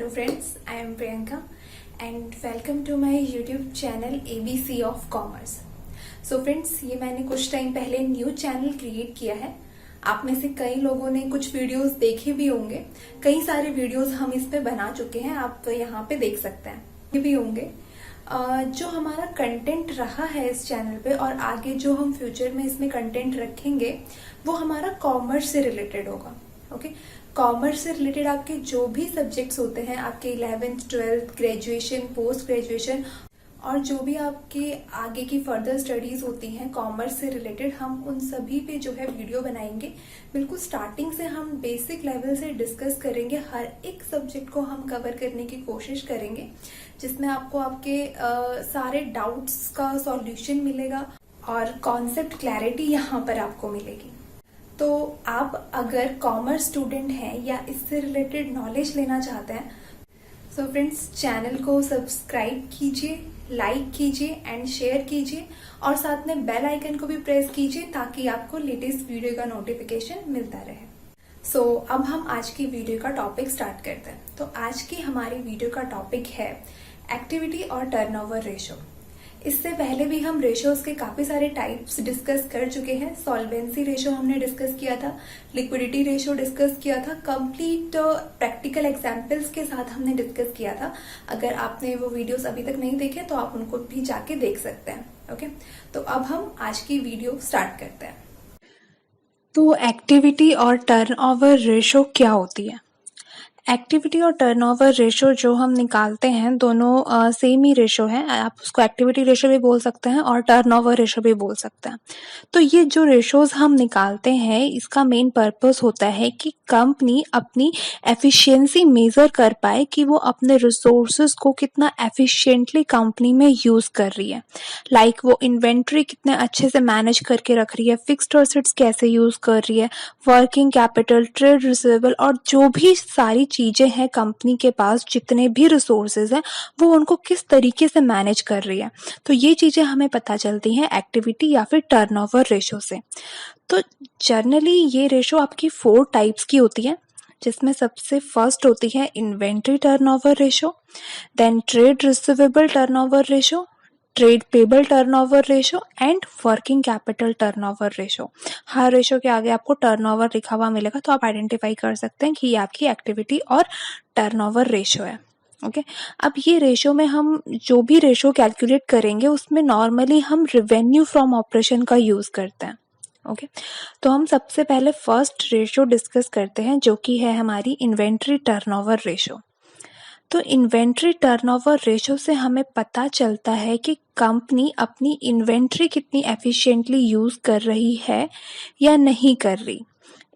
Hello friends, I am Priyanka and welcome to my YouTube channel ABC of Commerce. So friends, ये मैंने कुछ time पहले new channel create किया है। आप में से कई लोगों ने कुछ वीडियोस देखे भी होंगे। कई सारे वीडियोस हम इस पे बना चुके हैं, आप यहाँ पे देख सकते हैं। ये भी होंगे जो हमारा कंटेंट रहा है इस चैनल पे और आगे जो हम फ्यूचर में इसमें कंटेंट रखेंगे वो हमारा कॉमर्स से रिलेटेड होगा। ओके, कॉमर्स से रिलेटेड आपके जो भी सब्जेक्ट्स होते हैं, आपके 11th 12th graduation, post graduation और जो भी आपके आगे की फर्दर स्टडीज होती हैं कॉमर्स से रिलेटेड, हम उन सभी पे जो है वीडियो बनाएंगे। बिल्कुल स्टार्टिंग से हम बेसिक लेवल से डिस्कस करेंगे, हर एक सब्जेक्ट को हम कवर करने की कोशिश करेंगे, जिसमें आपको आपके सारे डाउट्स का सॉल्यूशन मिलेगा और कॉन्सेप्ट क्लैरिटी यहाँ पर आपको मिलेगी। तो आप अगर कॉमर्स स्टूडेंट हैं या इससे रिलेटेड नॉलेज लेना चाहते हैं, सो फ्रेंड्स चैनल को सब्सक्राइब कीजिए, लाइक कीजिए एंड शेयर कीजिए और साथ में बेल आइकन को भी प्रेस कीजिए ताकि आपको लेटेस्ट वीडियो का नोटिफिकेशन मिलता रहे। सो अब हम आज की वीडियो का टॉपिक स्टार्ट करते हैं। तो आज की हमारी वीडियो का टॉपिक है एक्टिविटी और टर्नओवर रेशो। इससे पहले भी हम रेशोज के काफी सारे टाइप्स डिस्कस कर चुके हैं। सॉल्वेंसी रेशो हमने डिस्कस किया था, लिक्विडिटी रेशो डिस्कस किया था, कंप्लीट प्रैक्टिकल एग्जांपल्स के साथ हमने डिस्कस किया था। अगर आपने वो वीडियोस अभी तक नहीं देखे तो आप उनको भी जाके देख सकते हैं। ओके, तो अब हम आज की वीडियो स्टार्ट करते हैं। तो एक्टिविटी और टर्नओवर रेशो क्या होती है? एक्टिविटी और टर्नओवर रेशो जो हम निकालते हैं दोनों सेम ही रेशो है। आप उसको एक्टिविटी रेशो भी बोल सकते हैं और टर्नओवर रेशो भी बोल सकते हैं। तो ये जो रेशोज हम निकालते हैं इसका मेन पर्पस होता है कि कंपनी अपनी एफिशिएंसी मेजर कर पाए कि वो अपने रिसोर्सेज को कितना एफिशिएंटली कंपनी में यूज कर रही है। लाइक वो इन्वेंट्री कितने अच्छे से मैनेज करके रख रही है, फिक्स्ड एसेट्स कैसे यूज कर रही है, वर्किंग कैपिटल, ट्रेड रिसीवेबल और जो भी सारी चीजें हैं कंपनी के पास, जितने भी रिसोर्सेज हैं वो उनको किस तरीके से मैनेज कर रही है। तो ये चीजें हमें पता चलती हैं एक्टिविटी या फिर टर्नओवर रेशो से। तो जनरली ये रेशो आपकी 4 टाइप्स की होती है, जिसमें सबसे फर्स्ट होती है inventory turnover ratio, then trade receivable turnover ratio, trade payable turnover ratio and working capital turnover ratio. हर रेशो के आगे आपको टर्नओवर लिखा हुआ मिलेगा, तो आप आइडेंटिफाई कर सकते हैं कि ये आपकी एक्टिविटी और टर्नओवर रेशो है। ओके, अब ये रेशो में हम जो भी रेशो कैलकुलेट करेंगे उसमें नॉर्मली हम रेवेन्यू फ्रॉम ऑपरेशन का यूज करते हैं। ओके, तो हम सबसे पहले फर्स्ट रेशो डिस्कस करते हैं जो कि है हमारी इन्वेंट्री टर्नओवर रेशो। तो इन्वेंट्री टर्नओवर रेशो से हमें पता चलता है कि कंपनी अपनी इन्वेंट्री कितनी एफिशिएंटली यूज कर रही है या नहीं कर रही।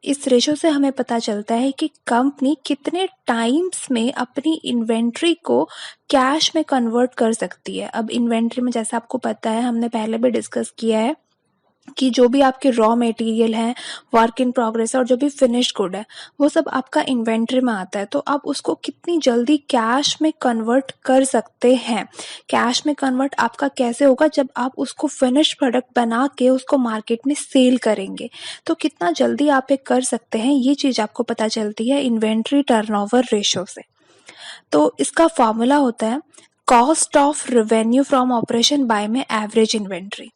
इस रेशो से हमें पता चलता है कि कंपनी कितने टाइम्स में अपनी इन्वेंट्री को कैश में कन्वर्ट कर सकती है। अब इन्वेंट्री में जैसा आपको पता है, हमने पहले भी डिस्कस किया है कि जो भी आपके रॉ मटेरियल है, वर्क इन प्रोग्रेस और जो भी फिनिश्ड गुड है वो सब आपका इन्वेंट्री में आता है। तो आप उसको कितनी जल्दी कैश में कन्वर्ट कर सकते हैं। कैश में कन्वर्ट आपका कैसे होगा? जब आप उसको फिनिश्ड प्रोडक्ट बना के उसको मार्केट में सेल करेंगे, तो कितना जल्दी आप ये कर सकते हैं, ये चीज आपको पता चलती है इन्वेंट्री टर्नओवर रेशो से। तो इसका फॉर्मूला होता है cost of revenue from operation by में एवरेज इन्वेंट्री।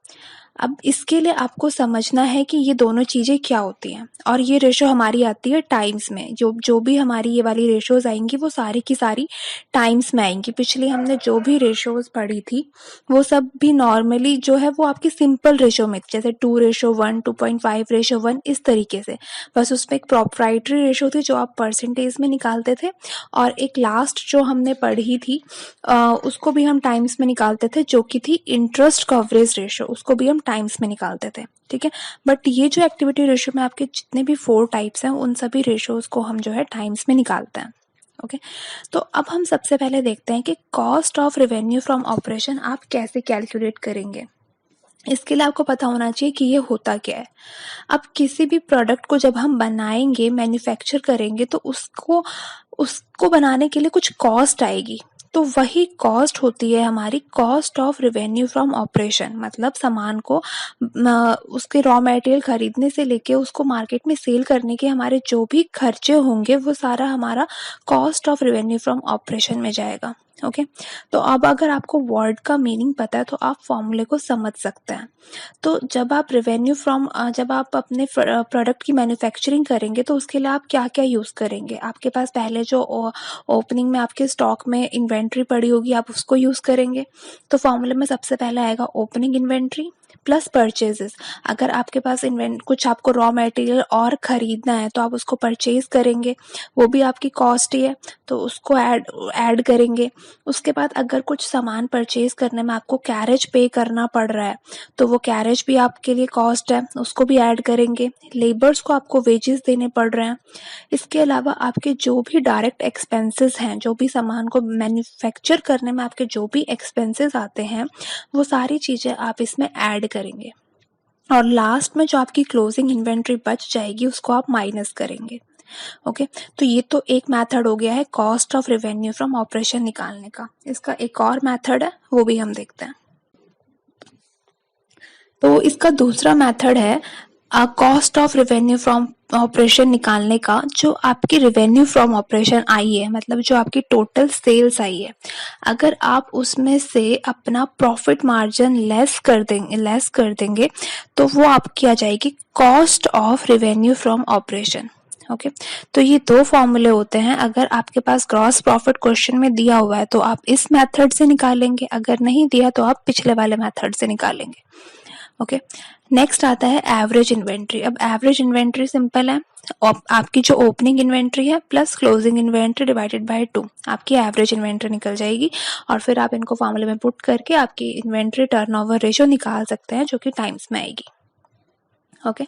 अब इसके लिए आपको समझना है कि ये दोनों चीजें क्या होती हैं, और ये रेशो हमारी आती है टाइम्स में। जो भी हमारी ये वाली रेशोज आएंगी वो सारी की सारी टाइम्स में आएंगी। पिछली हमने जो भी रेशोज पढ़ी थी वो सब भी नॉर्मली जो है वो आपकी सिंपल रेशो में, जैसे 2:1, 2.5:1 इस तरीके से। बस उसमें एक प्रोप्राइटरी रेशो थी जो आप परसेंटेज में निकालते थे, और एक लास्ट जो हमने पढ़ी थी उसको भी हम टाइम्स में निकालते थे, जो कि थी इंटरेस्ट कवरेज रेशो, उसको भी हम टाइम्स में निकालते थे। ठीक है, बट ये जो एक्टिविटी रेशो में आपके जितने भी 4 टाइप्स हैं उन सभी रेशोज को हम जो है टाइम्स में निकालते हैं। ओके, तो अब हम सबसे पहले देखते हैं कि cost of revenue from operation आप कैसे कैलकुलेट करेंगे। इसके लिए आपको पता होना चाहिए कि ये होता क्या है। अब किसी भी प्रोडक्ट को जब हम बनाएंगे, मैन्युफैक्चर करेंगे, तो उसको बनाने के लिए कुछ कॉस्ट आएगी। तो वही कॉस्ट होती है हमारी cost of revenue from operation. मतलब सामान को उसके रॉ मटेरियल खरीदने से लेके उसको मार्केट में सेल करने के हमारे जो भी खर्चे होंगे वो सारा हमारा cost of revenue from operation में जाएगा। ओके तो अब अगर आपको वर्ड का मीनिंग पता है तो आप फॉर्मूले को समझ सकते हैं। तो जब आप रेवेन्यू फ्रॉम जब आप अपने प्रोडक्ट की मैन्युफैक्चरिंग करेंगे तो उसके लिए आप क्या क्या यूज़ करेंगे। आपके पास पहले जो ओपनिंग में आपके स्टॉक में इन्वेंट्री पड़ी होगी आप उसको यूज़ करेंगे। तो फॉर्मूले में सबसे पहले आएगा ओपनिंग इन्वेंट्री प्लस परचेजेस। अगर आपके पास कुछ आपको रॉ मटेरियल और खरीदना है तो आप उसको परचेज करेंगे, वो भी आपकी कॉस्ट ही है तो उसको ऐड करेंगे। उसके बाद अगर कुछ सामान परचेज करने में आपको कैरेज पे करना पड़ रहा है तो वो कैरेज भी आपके लिए कॉस्ट है, उसको भी ऐड करेंगे। लेबर्स को आपको वेजेस देने पड़ रहे हैं। इसके अलावा आपके जो भी डायरेक्ट एक्सपेंसेस हैं, जो भी सामान को मैन्युफैक्चर करने में आपके जो भी एक्सपेंसेस आते हैं वो सारी चीज़ें आप इसमें ऐड करेंगे और लास्ट में जो आपकी क्लोजिंग इन्वेंट्री बच जाएगी उसको आप माइनस करेंगे। ओके तो ये तो एक मेथड हो गया है cost of revenue from operation निकालने का। इसका एक और मेथड है वो भी हम देखते हैं। तो इसका दूसरा मेथड है cost of revenue from operation निकालने का। जो आपकी रेवेन्यू फ्रॉम ऑपरेशन आई है मतलब जो आपकी टोटल सेल्स आई है, अगर आप उसमें से अपना प्रॉफिट मार्जिन लेस कर देंगे तो वो आपकी आ जाएगी cost of revenue from operation. Okay तो ये दो फॉर्मूले होते हैं। अगर आपके पास ग्रॉस प्रॉफिट क्वेश्चन में दिया हुआ है तो आप इस मेथड से निकालेंगे, अगर नहीं दिया तो आप पिछले वाले मेथड से निकालेंगे। ओके नेक्स्ट आता है एवरेज इन्वेंट्री। अब एवरेज इन्वेंट्री सिंपल है, आपकी जो ओपनिंग इन्वेंट्री है plus closing inventory divided by 2 आपकी एवरेज इन्वेंट्री निकल जाएगी और फिर आप इनको फॉर्मूले में पुट करके आपकी इन्वेंट्री टर्नओवर रेशियो निकाल सकते हैं जो कि टाइम्स में आएगी। ओके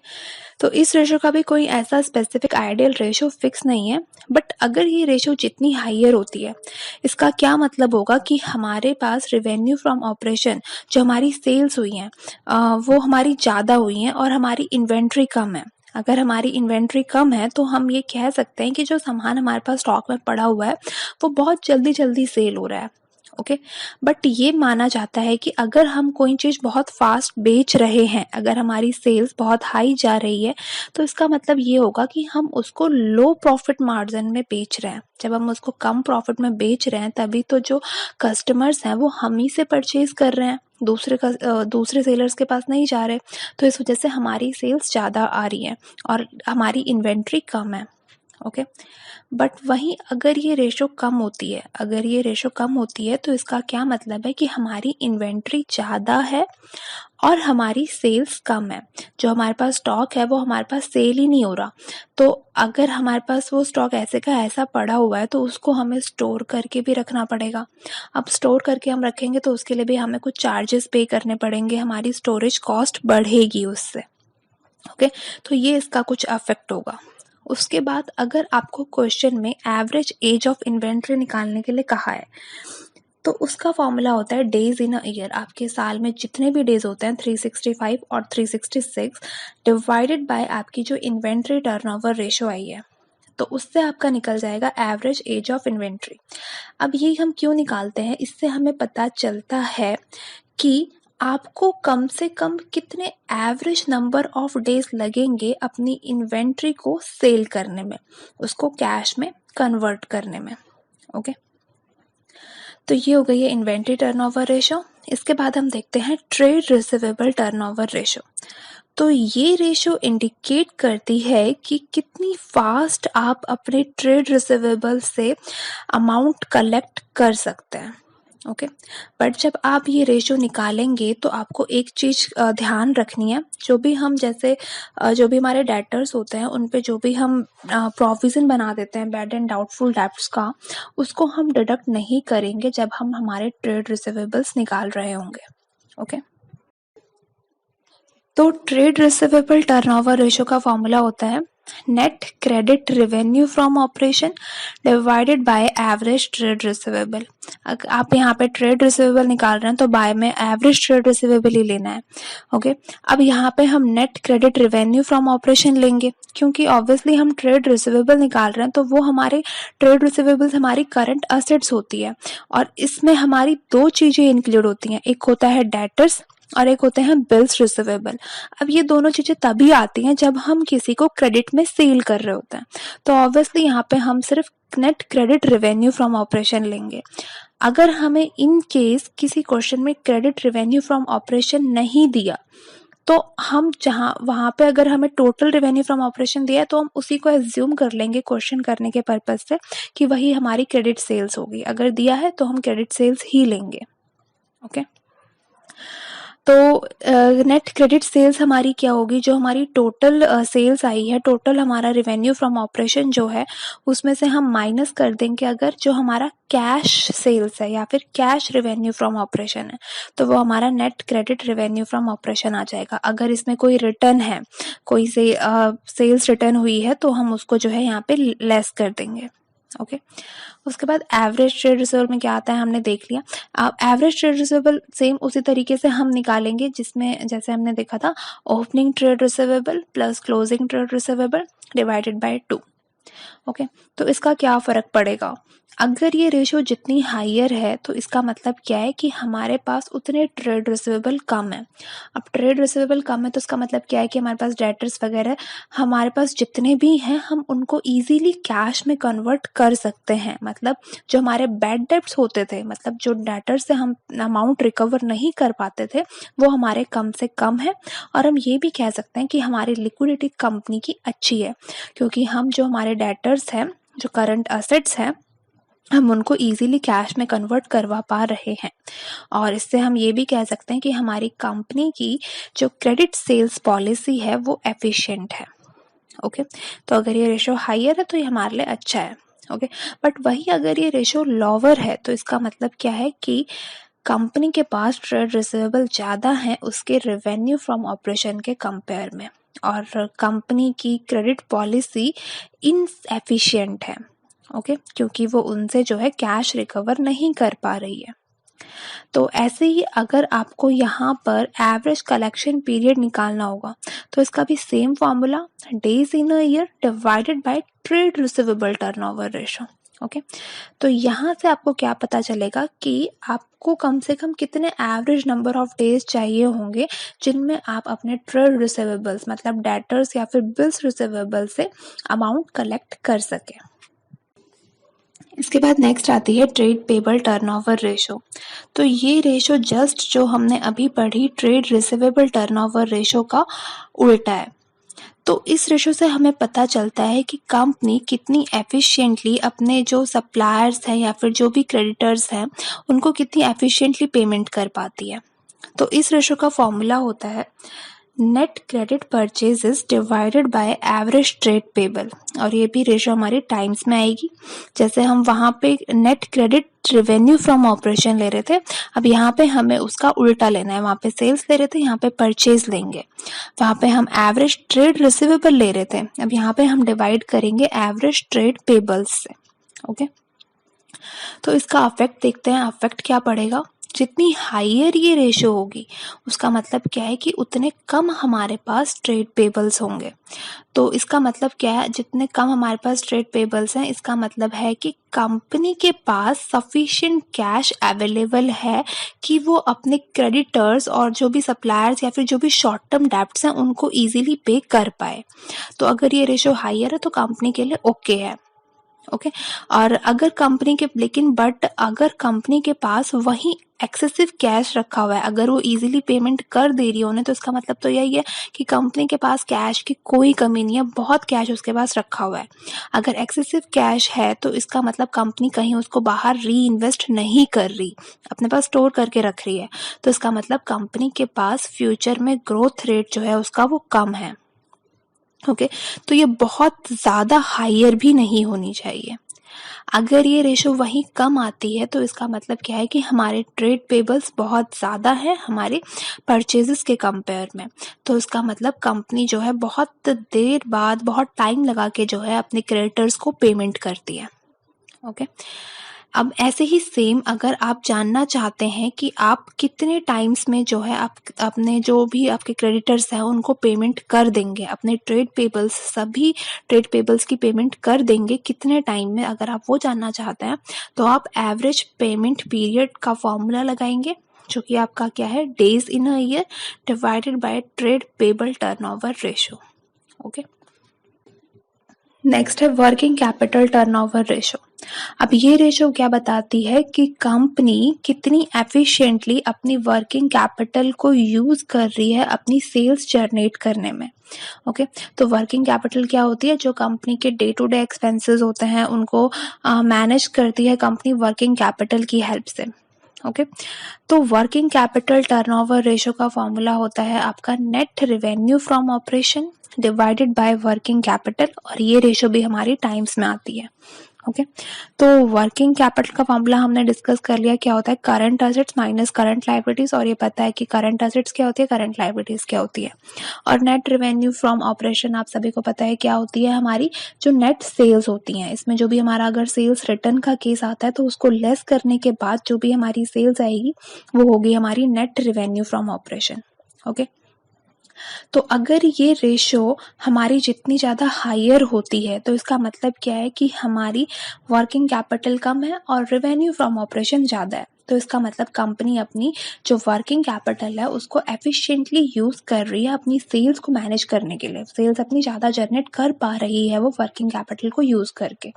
तो इस रेशो का भी कोई ऐसा स्पेसिफिक आइडियल रेशो फिक्स नहीं है, बट अगर ये रेशो जितनी हाइयर होती है इसका क्या मतलब होगा कि हमारे पास रेवेन्यू फ्रॉम ऑपरेशन जो हमारी सेल्स हुई हैं वो हमारी ज़्यादा हुई हैं और हमारी इन्वेंट्री कम है। अगर हमारी इन्वेंट्री कम है तो हम ये कह सकते हैं कि जो सामान हमारे पास स्टॉक में पड़ा हुआ है वो बहुत जल्दी जल्दी सेल हो रहा है। ओके बट ये माना जाता है कि अगर हम कोई चीज़ बहुत फास्ट बेच रहे हैं, अगर हमारी सेल्स बहुत हाई जा रही है तो इसका मतलब ये होगा कि हम उसको लो प्रॉफिट मार्जिन में बेच रहे हैं। जब हम उसको कम प्रॉफिट में बेच रहे हैं तभी तो जो कस्टमर्स हैं वो हम ही से परचेज कर रहे हैं, दूसरे सेलर्स के पास नहीं जा रहे। तो इस वजह से हमारी सेल्स ज़्यादा आ रही है और हमारी इन्वेंट्री कम है। ओके बट वहीं अगर ये रेशो कम होती है तो इसका क्या मतलब है कि हमारी इन्वेंट्री ज़्यादा है और हमारी सेल्स कम है। जो हमारे पास स्टॉक है वो हमारे पास सेल ही नहीं हो रहा, तो अगर हमारे पास वो स्टॉक ऐसे का ऐसा पड़ा हुआ है तो उसको हमें स्टोर करके भी रखना पड़ेगा। अब स्टोर करके हम रखेंगे तो उसके लिए भी हमें कुछ चार्जेस पे करने पड़ेंगे, हमारी स्टोरेज कॉस्ट बढ़ेगी उससे। ओके तो ये इसका कुछ अफेक्ट होगा। उसके बाद अगर आपको क्वेश्चन में एवरेज एज ऑफ इन्वेंट्री निकालने के लिए कहा है तो उसका फॉर्मूला होता है डेज इन अ ईयर। आपके साल में जितने भी डेज होते हैं 365 और 366 डिवाइडेड बाय आपकी जो इन्वेंट्री टर्नओवर रेशो आई है तो उससे आपका निकल जाएगा एवरेज एज ऑफ इन्वेंट्री। अब ये हम क्यों निकालते हैं, इससे हमें पता चलता है कि आपको कम से कम कितने एवरेज नंबर ऑफ डेज लगेंगे अपनी इन्वेंट्री को सेल करने में, उसको कैश में कन्वर्ट करने में। ओके तो ये हो गई है इन्वेंट्री टर्नओवर रेशो। इसके बाद हम देखते हैं ट्रेड रिसीवेबल टर्नओवर रेशो। तो ये रेशो इंडिकेट करती है कि कितनी फास्ट आप अपने ट्रेड रिसीवेबल से अमाउंट कलेक्ट कर सकते हैं। ओके बट जब आप ये रेशो निकालेंगे तो आपको एक चीज़ ध्यान रखनी है, जो भी हमारे डेटर्स होते हैं उन पे जो भी हम प्रोविज़न बना देते हैं बैड एंड डाउटफुल डेब्ट्स का, उसको हम डिडक्ट नहीं करेंगे जब हम हमारे ट्रेड रिसीवेबल्स निकाल रहे होंगे। ओके तो ट्रेड रिसीवेबल टर्नओवर रेशो का फॉर्मूला होता है net credit revenue from operation divided by average trade receivable. आप यहाँ पे ट्रेड रिसीवेबल निकाल रहे हैं तो बाय में एवरेज ट्रेड रिसीवेबल ही लेना है। ओके, अब यहाँ पे हम net credit revenue from operation लेंगे, क्योंकि ऑब्वियसली हम ट्रेड रिसीवेबल निकाल रहे हैं तो वो हमारे ट्रेड रिसीवेबल्स हमारी करंट असेट्स होती है, और इसमें हमारी दो चीजें इंक्लूड होती हैं, एक होता है डेटर्स और एक होते हैं बिल्स रिसीवेबल। अब ये दोनों चीजें तभी आती हैं जब हम किसी को क्रेडिट में सेल कर रहे होते हैं, तो ऑब्वियसली यहाँ पे हम सिर्फ net credit revenue from operation लेंगे। अगर हमें इन केस किसी क्वेश्चन में क्रेडिट रेवेन्यू फ्रॉम ऑपरेशन नहीं दिया, तो हम वहां पे अगर हमें टोटल रेवेन्यू फ्रॉम ऑपरेशन दिया है तो हम उसी को एज्यूम कर लेंगे क्वेश्चन करने के पर्पज से कि वही हमारी क्रेडिट सेल्स होगी। अगर दिया है तो हम क्रेडिट सेल्स ही लेंगे। ओके, तो नेट क्रेडिट सेल्स हमारी क्या होगी, जो हमारी टोटल सेल्स आई है, टोटल हमारा रेवेन्यू फ्रॉम ऑपरेशन जो है उसमें से हम माइनस कर देंगे अगर जो हमारा कैश सेल्स है या फिर कैश रेवेन्यू फ्रॉम ऑपरेशन है, तो वो हमारा net credit revenue from operation आ जाएगा। अगर इसमें कोई रिटर्न है, कोई से सेल्स रिटर्न हुई है, तो हम उसको जो है यहाँ पे लेस कर देंगे। ओके, उसके बाद एवरेज ट्रेड रिसीवेबल में क्या आता है हमने देख लिया। अब एवरेज ट्रेड रिसीवेबल सेम उसी तरीके से हम निकालेंगे जिसमें जैसे हमने देखा था, opening trade receivable plus closing trade receivable divided by 2। Okay, तो इसका क्या फर्क पड़ेगा, अगर ये रेशियो जितनी हायर है तो इसका मतलब क्या है कि हमारे पास उतने ट्रेड रिसीवेबल कम है। अब ट्रेड रिसीवेबल कम है तो इसका मतलब क्या है कि हमारे पास डेटर्स वगैरह हमारे पास जितने भी हैं हम उनको इजीली कैश में कन्वर्ट कर सकते हैं। मतलब जो हमारे बैड डेब्ट्स होते थे, मतलब जो डेटर्स से हम अमाउंट रिकवर नहीं कर पाते थे, वो हमारे कम से कम है। और हम ये भी कह सकते हैं कि हमारी लिक्विडिटी कंपनी की अच्छी है, क्योंकि हम जो हमारे डेटर्स हैं, जो करंट असेट्स हैं, हम उनको इजीली कैश में कन्वर्ट करवा पा रहे हैं। और इससे हम ये भी कह सकते हैं कि हमारी कंपनी की जो क्रेडिट सेल्स पॉलिसी है वो एफिशिएंट है। ओके, तो अगर ये रेशो हायर है तो ये हमारे लिए अच्छा है। ओके, बट वही अगर ये रेशो लोअर है तो इसका मतलब क्या है कि कंपनी के पास ट्रेड रिसीवेबल ज़्यादा है उसके रेवेन्यू फ्रॉम ऑपरेशन के कंपेयर में, और कंपनी की क्रेडिट पॉलिसी इनएफिशिएंट है। ओके, क्योंकि वो उनसे जो है कैश रिकवर नहीं कर पा रही है। तो ऐसे ही अगर आपको यहाँ पर एवरेज कलेक्शन पीरियड निकालना होगा तो इसका भी same formula, days in a year divided by trade receivable turnover ratio. Okay, तो यहाँ से आपको क्या पता चलेगा कि आपको कम से कम कितने एवरेज नंबर ऑफ डेज चाहिए होंगे जिनमें आप अपने ट्रेड रिसीवेबल्स मतलब डेटर्स या फिर बिल्स रिसीवेबल से अमाउंट कलेक्ट कर सके। इसके बाद नेक्स्ट आती है ट्रेड पेबल टर्नओवर रेशो। तो ये रेशो जस्ट जो हमने अभी पढ़ी ट्रेड रिसीवेबल टर्नओवर रेशो का उल्टा है। तो इस रेशो से हमें पता चलता है कि कंपनी कितनी एफिशिएंटली अपने जो सप्लायर्स हैं या फिर जो भी क्रेडिटर्स हैं उनको कितनी एफिशिएंटली पेमेंट कर पाती है। तो इस रेशो का फॉर्मूला होता है net credit purchases divided by average trade payable, और ये भी रेशो हमारी टाइम्स में आएगी। जैसे हम वहाँ पे net credit revenue from operation ले रहे थे, अब यहाँ पे हमें उसका उल्टा लेना है। वहाँ पे सेल्स ले रहे थे, यहाँ पे परचेज लेंगे। वहाँ पे हम एवरेज ट्रेड रिसीवेबल ले रहे थे, अब यहाँ पे हम डिवाइड करेंगे एवरेज ट्रेड पेबल्स से। ओके, तो इसका अफेक्ट देखते हैं। अफेक्ट क्या पड़ेगा, जितनी हायर ये रेशो होगी उसका मतलब क्या है कि उतने कम हमारे पास ट्रेड पेबल्स होंगे। तो इसका मतलब क्या है, जितने कम हमारे पास ट्रेड पेबल्स हैं इसका मतलब है कि कंपनी के पास सफिशिएंट कैश अवेलेबल है कि वो अपने क्रेडिटर्स और जो भी सप्लायर्स या फिर जो भी शॉर्ट टर्म डेब्ट्स हैं उनको इजीली पे कर पाए। तो अगर ये रेशो हायर है तो कंपनी के लिए ओके है। ओके, और अगर कंपनी के अगर कंपनी के पास वही एक्सेसिव कैश रखा हुआ है, अगर वो इजीली पेमेंट कर दे रही है उन्हें, तो इसका मतलब तो यही है कि कंपनी के पास कैश की कोई कमी नहीं है, बहुत कैश उसके पास रखा हुआ है। अगर एक्सेसिव कैश है तो इसका मतलब कंपनी कहीं उसको बाहर री इन्वेस्ट नहीं कर रही, अपने पास स्टोर करके रख रही है। तो इसका मतलब कंपनी के पास फ्यूचर में ग्रोथ रेट जो है उसका वो कम है। ओके, तो ये बहुत ज़्यादा हायर भी नहीं होनी चाहिए। अगर ये रेशो वहीं कम आती है तो इसका मतलब क्या है कि हमारे ट्रेड पेबल्स बहुत ज़्यादा है हमारे परचेजेस के कंपेयर में। तो इसका मतलब कंपनी जो है बहुत देर बाद, बहुत टाइम लगा के जो है अपने क्रेडिटर्स को पेमेंट करती है। ओके, अब ऐसे ही सेम अगर आप जानना चाहते हैं कि आप कितने टाइम्स में जो है आप अपने जो भी आपके क्रेडिटर्स हैं उनको पेमेंट कर देंगे, अपने ट्रेड पेबल्स, सभी ट्रेड पेबल्स की पेमेंट कर देंगे कितने टाइम में, अगर आप वो जानना चाहते हैं तो आप एवरेज पेमेंट पीरियड का फॉर्मूला लगाएंगे, जो कि आपका क्या है, days in a year divided by trade payable turnover ratio. Okay, next है वर्किंग कैपिटल टर्नओवर रेशो। अब ये रेशो क्या बताती है कि कंपनी कितनी एफिशिएंटली अपनी वर्किंग कैपिटल को यूज कर रही है अपनी सेल्स जनरेट करने में। ओके, तो वर्किंग कैपिटल क्या होती है, जो कंपनी के डे टू डे एक्सपेंसेस होते हैं उनको मैनेज करती है कंपनी वर्किंग कैपिटल की हेल्प से। ओके, तो वर्किंग कैपिटल टर्नओवर रेशो का फॉर्मूला होता है आपका net revenue from operation divided by working capital, और ये रेशो भी हमारी टाइम्स में आती है। ओके, तो वर्किंग कैपिटल का फॉर्मूला हमने डिस्कस कर लिया, क्या होता है, current assets minus current liabilities, और ये पता है कि करंट एसेट्स क्या होती है, करंट लायबिलिटीज क्या होती है। और नेट रेवेन्यू फ्रॉम ऑपरेशन आप सभी को पता है क्या होती है, हमारी जो नेट सेल्स होती हैं, इसमें जो भी हमारा अगर सेल्स रिटर्न का केस आता है तो उसको लेस करने के बाद जो भी हमारी सेल्स आएगी वो होगी हमारी net revenue from operation. Okay, तो अगर ये रेशो हमारी जितनी ज़्यादा हायर होती है तो इसका मतलब क्या है कि हमारी वर्किंग कैपिटल कम है और रेवेन्यू फ्रॉम ऑपरेशन ज़्यादा है। तो इसका मतलब कंपनी अपनी जो वर्किंग कैपिटल है उसको एफिशिएंटली यूज़ कर रही है अपनी सेल्स को मैनेज करने के लिए, सेल्स अपनी ज़्यादा जनरेट कर पा रही है वो वर्किंग कैपिटल को यूज़ करके।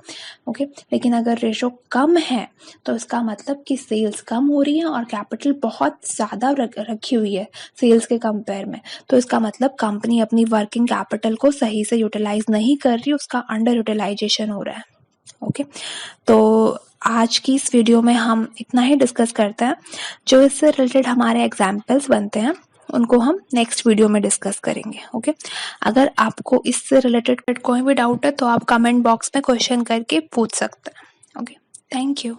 ओके, लेकिन अगर रेशो कम है तो इसका मतलब कि सेल्स कम हो रही है और कैपिटल बहुत ज़्यादा रखी हुई है सेल्स के कंपेयर में, तो इसका मतलब कंपनी अपनी वर्किंग कैपिटल को सही से यूटिलाइज नहीं कर रही, उसका अंडर यूटिलाइजेशन हो रहा है। ओके, तो आज की इस वीडियो में हम इतना ही डिस्कस करते हैं। जो इससे रिलेटेड हमारे एग्जाम्पल्स बनते हैं उनको हम नेक्स्ट वीडियो में डिस्कस करेंगे। ओके, अगर आपको इससे रिलेटेड कोई भी डाउट है तो आप कमेंट बॉक्स में क्वेश्चन करके पूछ सकते हैं। Okay, thank you.